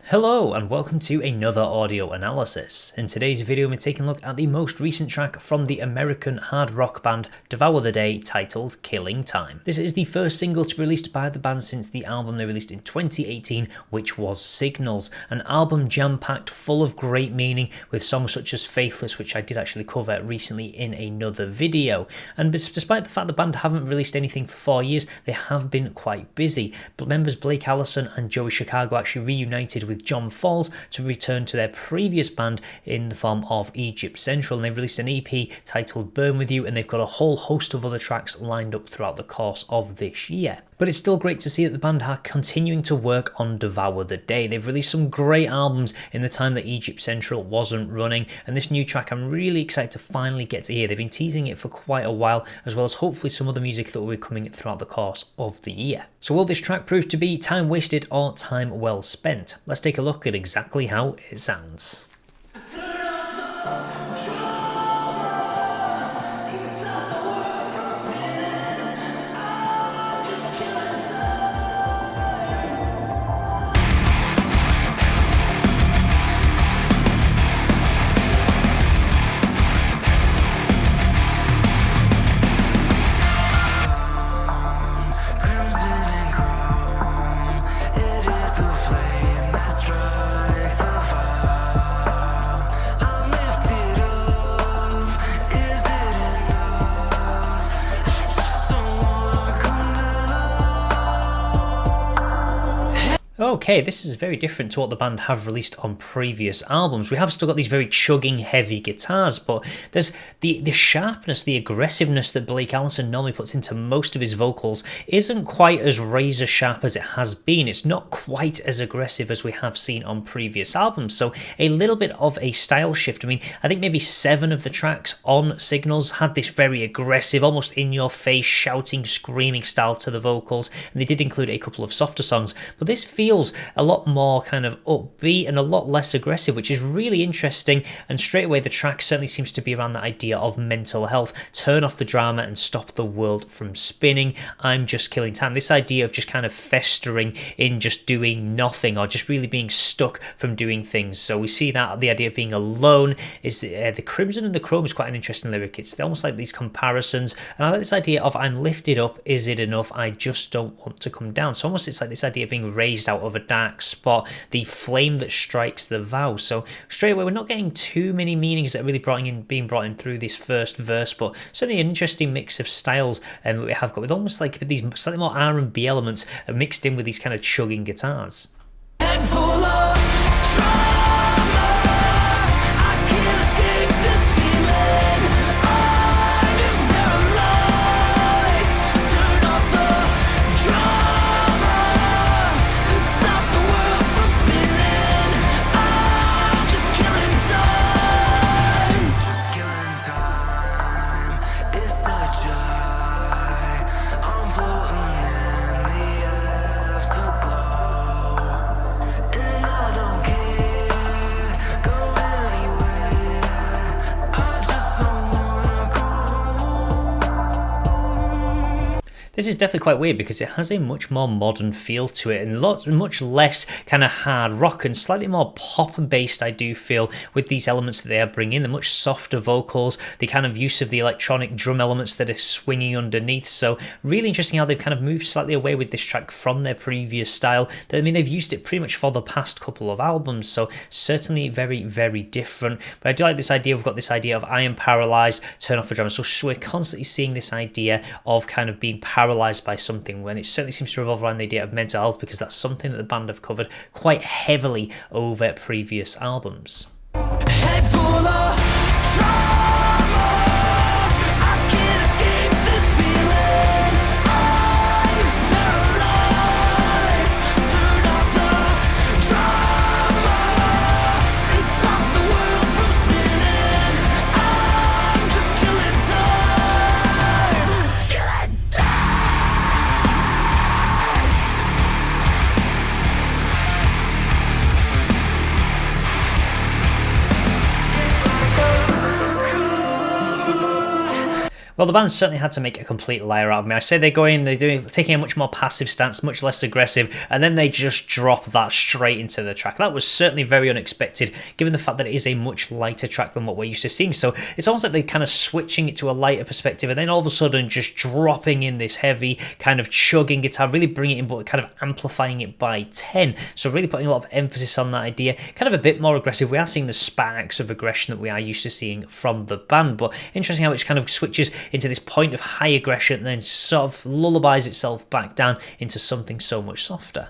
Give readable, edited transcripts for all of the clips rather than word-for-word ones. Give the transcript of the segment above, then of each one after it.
Hello and welcome to another audio analysis. In today's video we're taking a look at the most recent track from the American hard rock band Devour the Day titled Killing Time. This is the first single to be released by the band since the album they released in 2018, which was Signals, an album jam-packed full of great meaning with songs such as Faithless, which I did actually cover recently in another video. And despite the fact the band haven't released anything for 4 years, they have been quite busy. But members Blake Allison and Joey Chicago actually reunited with John Falls to return to their previous band in the form of Egypt Central, and they've released an EP titled Burn With You, and they've got a whole host of other tracks lined up throughout the course of this year. But it's still great to see that the band are continuing to work on Devour the Day. They've released some great albums in the time that Egypt Central wasn't running, and this new track I'm really excited to finally get to hear. They've been teasing it for quite a while, as well as hopefully some other music that will be coming throughout the course of the year. So will this track prove to be time wasted or time well spent? Let's take a look at exactly how it sounds. Okay, this is very different to what the band have released on previous albums. We have still got these very chugging, heavy guitars, but there's the sharpness, the aggressiveness that Blake Allison normally puts into most of his vocals isn't quite as razor sharp as it has been. It's not quite as aggressive as we have seen on previous albums, so a little bit of a style shift. I mean, I think maybe 7 of the tracks on Signals had this very aggressive, almost in-your-face, shouting, screaming style to the vocals, and they did include a couple of softer songs, but this feels a lot more kind of upbeat and a lot less aggressive, which is really interesting. And straight away the track certainly seems to be around that idea of mental health. Turn off the drama and stop the world from spinning. I'm just killing time. This idea of just kind of festering in just doing nothing, or just really being stuck from doing things. So we see that the idea of being alone is the Crimson and the Chrome is quite an interesting lyric. It's almost like these comparisons, and I like this idea of I'm lifted up, is it enough? I just don't want to come down. So almost it's like this idea of being raised out of a dark spot, the flame that strikes the vow. So straight away we're not getting too many meanings that are really being brought in through this first verse, but certainly an interesting mix of styles that we have got, with almost like these slightly more R&B elements mixed in with these kind of chugging guitars. This is definitely quite weird because it has a much more modern feel to it, and much less kind of hard rock and slightly more pop based, I do feel, with these elements that they are bringing in. The much softer vocals, the kind of use of the electronic drum elements that are swinging underneath. So really interesting how they've kind of moved slightly away with this track from their previous style. I mean, they've used it pretty much for the past couple of albums, so certainly very, very different. But I do like this idea. We've got this idea of I am paralyzed, turn off the drama. So we're constantly seeing this idea of kind of being paralyzed by something, when it certainly seems to revolve around the idea of mental health, because that's something that the band have covered quite heavily over previous albums. Head full of trauma, I can't escape this feeling. I'm paralyzed. Turn off the drama and stop the world from spinning. I'm just killing time. Killing time. Well, the band certainly had to make a complete liar out of me. I say they're taking a much more passive stance, much less aggressive, and then they just drop that straight into the track. That was certainly very unexpected, given the fact that it is a much lighter track than what we're used to seeing. So it's almost like they're kind of switching it to a lighter perspective, and then all of a sudden just dropping in this heavy kind of chugging guitar, really bringing it in, but kind of amplifying it by 10. So really putting a lot of emphasis on that idea, kind of a bit more aggressive. We are seeing the sparks of aggression that we are used to seeing from the band, but interesting how it kind of switches into this point of high aggression and then sort of lullabies itself back down into something so much softer.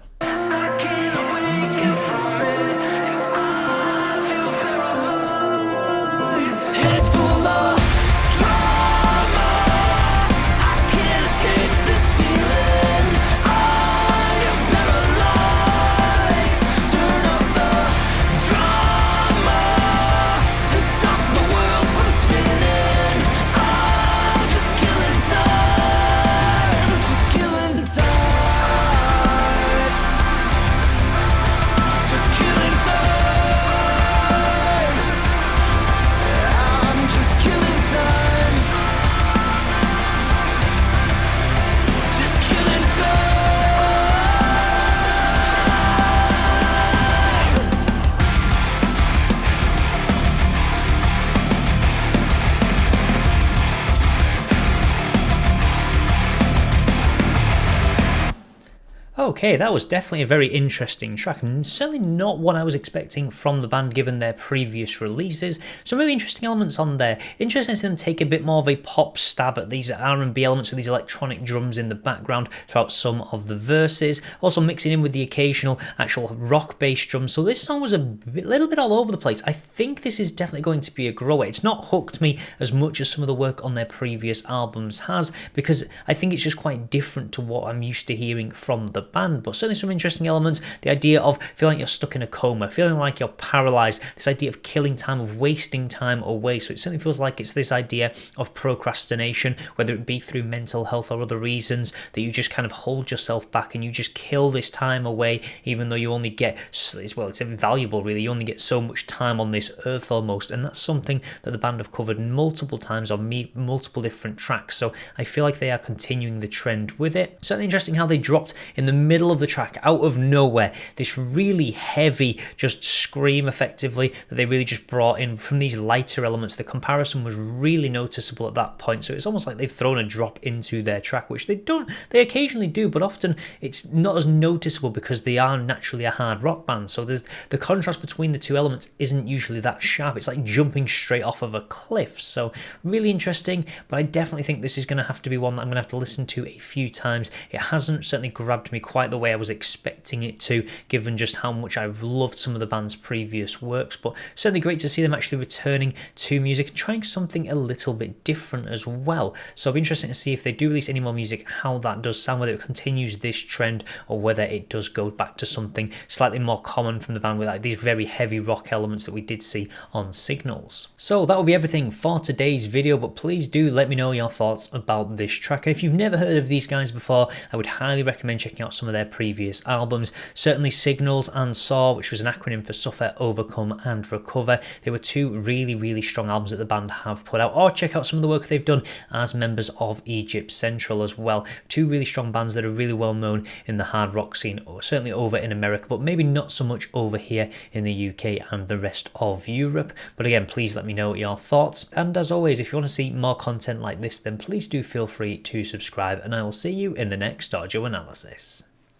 Okay, that was definitely a very interesting track, and certainly not what I was expecting from the band given their previous releases. Some really interesting elements on there. Interesting to see them take a bit more of a pop stab at these R&B elements with these electronic drums in the background throughout some of the verses, also mixing in with the occasional actual rock-based drums. So this song was little bit all over the place. I think this is definitely going to be a grower. It's not hooked me as much as some of the work on their previous albums has, because I think it's just quite different to what I'm used to hearing from the band, but certainly some interesting elements. The idea of feeling like you're stuck in a coma, feeling like you're paralyzed, this idea of killing time, of wasting time away. So it certainly feels like it's this idea of procrastination, whether it be through mental health or other reasons, that you just kind of hold yourself back and you just kill this time away, even though you only get, well, it's invaluable really, you only get so much time on this earth almost. And that's something that the band have covered multiple times on multiple different tracks, so I feel like they are continuing the trend with it. Certainly interesting how they dropped in the middle of the track, out of nowhere, this really heavy just scream effectively that they really just brought in from these lighter elements. The comparison was really noticeable at that point, so it's almost like they've thrown a drop into their track, which they occasionally do, but often it's not as noticeable because they are naturally a hard rock band. So there's the contrast between the two elements isn't usually that sharp. It's like jumping straight off of a cliff. So really interesting, but I definitely think this is going to have to be one that I'm going to have to listen to a few times. It hasn't certainly grabbed me quite the way I was expecting it to, given just how much I've loved some of the band's previous works, but certainly great to see them actually returning to music and trying something a little bit different as well. So it'll be interesting to see if they do release any more music, how that does sound, whether it continues this trend or whether it does go back to something slightly more common from the band with like these very heavy rock elements that we did see on Signals. So that will be everything for today's video, but please do let me know your thoughts about this track. And if you've never heard of these guys before, I would highly recommend checking out some of their previous albums. Certainly Signals and Saw, which was an acronym for Suffer, Overcome and Recover. They were two really strong albums that the band have put out. Or check out some of the work they've done as members of Egypt Central as well. Two really strong bands that are really well known in the hard rock scene, or certainly over in America, but maybe not so much over here in the UK and the rest of Europe. But again, please let me know your thoughts. And as always, if you want to see more content like this, then please do feel free to subscribe, and I will see you in the next audio analysis.